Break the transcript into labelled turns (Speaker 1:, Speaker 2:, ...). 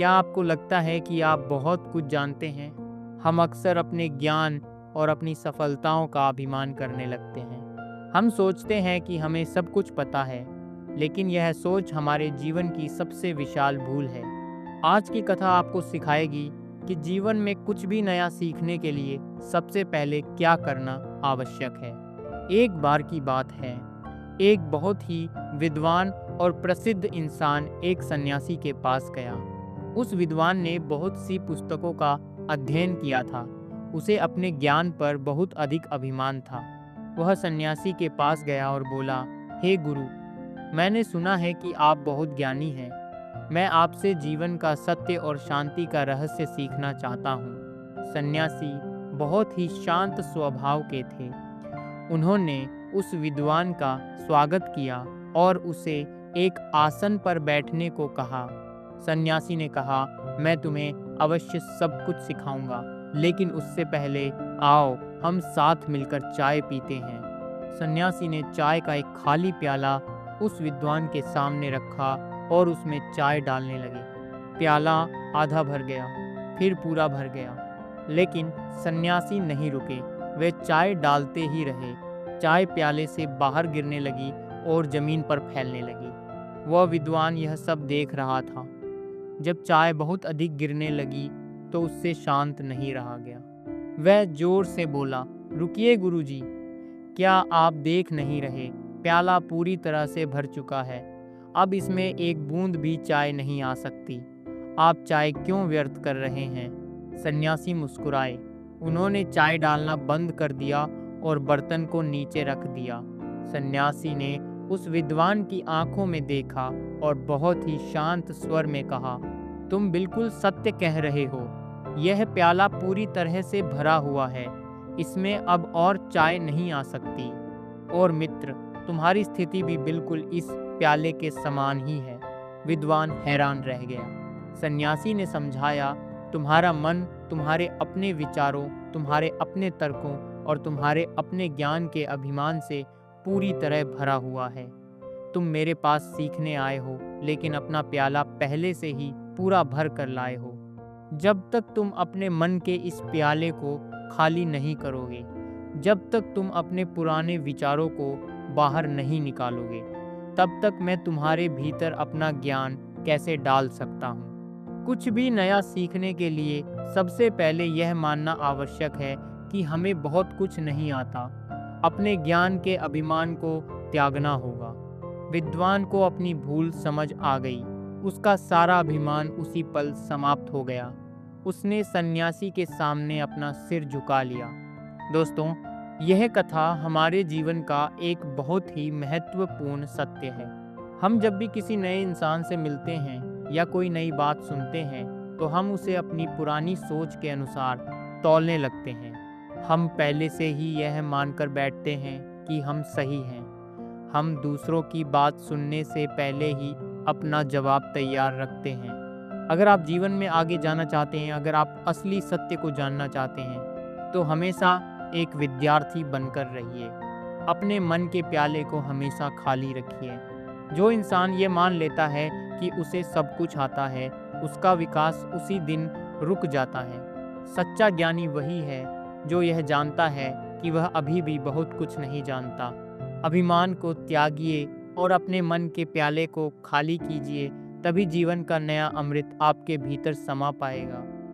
Speaker 1: क्या आपको लगता है कि आप बहुत कुछ जानते हैं? हम अक्सर अपने ज्ञान और अपनी सफलताओं का अभिमान करने लगते हैं। हम सोचते हैं कि हमें सब कुछ पता है, लेकिन यह सोच हमारे जीवन की सबसे विशाल भूल है। आज की कथा आपको सिखाएगी कि जीवन में कुछ भी नया सीखने के लिए सबसे पहले क्या करना आवश्यक है। एक बार की बात है, एक बहुत ही विद्वान और प्रसिद्ध इंसान एक सन्यासी के पास गया। उस विद्वान ने बहुत सी पुस्तकों का अध्ययन किया था। उसे अपने ज्ञान पर बहुत अधिक अभिमान था। वह सन्यासी के पास गया और बोला, हे गुरु, मैंने सुना है कि आप बहुत ज्ञानी हैं। मैं आपसे जीवन का सत्य और शांति का रहस्य सीखना चाहता हूँ। सन्यासी बहुत ही शांत स्वभाव के थे। उन्होंने उस विद्वान का स्वागत किया और उसे एक आसन पर बैठने को कहा। सन्यासी ने कहा, मैं तुम्हें अवश्य सब कुछ सिखाऊंगा, लेकिन उससे पहले आओ हम साथ मिलकर चाय पीते हैं। सन्यासी ने चाय का एक खाली प्याला उस विद्वान के सामने रखा और उसमें चाय डालने लगे। प्याला आधा भर गया, फिर पूरा भर गया, लेकिन सन्यासी नहीं रुके। वे चाय डालते ही रहे। चाय प्याले से बाहर गिरने लगी और जमीन पर फैलने लगी। वह विद्वान यह सब देख रहा था। जब चाय बहुत अधिक गिरने लगी तो उससे शांत नहीं रहा गया। वह जोर से बोला, रुकिए गुरुजी, क्या आप देख नहीं रहे? प्याला पूरी तरह से भर चुका है। अब इसमें एक बूंद भी चाय नहीं आ सकती। आप चाय क्यों व्यर्थ कर रहे हैं? सन्यासी मुस्कुराए। उन्होंने चाय डालना बंद कर दिया और बर्तन को नीचे रख दिया। सन्यासी ने उस विद्वान की आंखों में देखा और बहुत ही शांत स्वर में कहा, तुम बिल्कुल सत्य कह रहे हो। यह प्याला पूरी तरह से भरा हुआ है। इसमें अब और चाय नहीं आ सकती। और मित्र, तुम्हारी स्थिति भी बिल्कुल इस प्याले के समान ही है। विद्वान हैरान रह गया। सन्यासी ने समझाया, तुम्हारा मन तुम्हारे अपने विचारों, तुम्हारे अपने तर्कों और तुम्हारे अपने ज्ञान के अभिमान से पूरी तरह भरा हुआ है। तुम मेरे पास सीखने आए हो, लेकिन अपना प्याला पहले से ही पूरा भर कर लाए हो। जब तक तुम अपने मन के इस प्याले को खाली नहीं करोगे, जब तक तुम अपने पुराने विचारों को बाहर नहीं निकालोगे, तब तक मैं तुम्हारे भीतर अपना ज्ञान कैसे डाल सकता हूँ। कुछ भी नया सीखने के लिए सबसे पहले यह मानना आवश्यक है कि हमें बहुत कुछ नहीं आता। अपने ज्ञान के अभिमान को त्यागना होगा। विद्वान को अपनी भूल समझ आ गई। उसका सारा अभिमान उसी पल समाप्त हो गया। उसने सन्यासी के सामने अपना सिर झुका लिया। दोस्तों, यह कथा हमारे जीवन का एक बहुत ही महत्वपूर्ण सत्य है। हम जब भी किसी नए इंसान से मिलते हैं या कोई नई बात सुनते हैं, तो हम उसे अपनी पुरानी सोच के अनुसार तौलने लगते हैं। हम पहले से ही यह मानकर बैठते हैं कि हम सही हैं। हम दूसरों की बात सुनने से पहले ही अपना जवाब तैयार रखते हैं। अगर आप जीवन में आगे जाना चाहते हैं, अगर आप असली सत्य को जानना चाहते हैं, तो हमेशा एक विद्यार्थी बनकर रहिए। अपने मन के प्याले को हमेशा खाली रखिए। जो इंसान ये मान लेता है कि उसे सब कुछ आता है, उसका विकास उसी दिन रुक जाता है। सच्चा ज्ञानी वही है जो यह जानता है कि वह अभी भी बहुत कुछ नहीं जानता। अभिमान को त्यागिए और अपने मन के प्याले को खाली कीजिए, तभी जीवन का नया अमृत आपके भीतर समा पाएगा।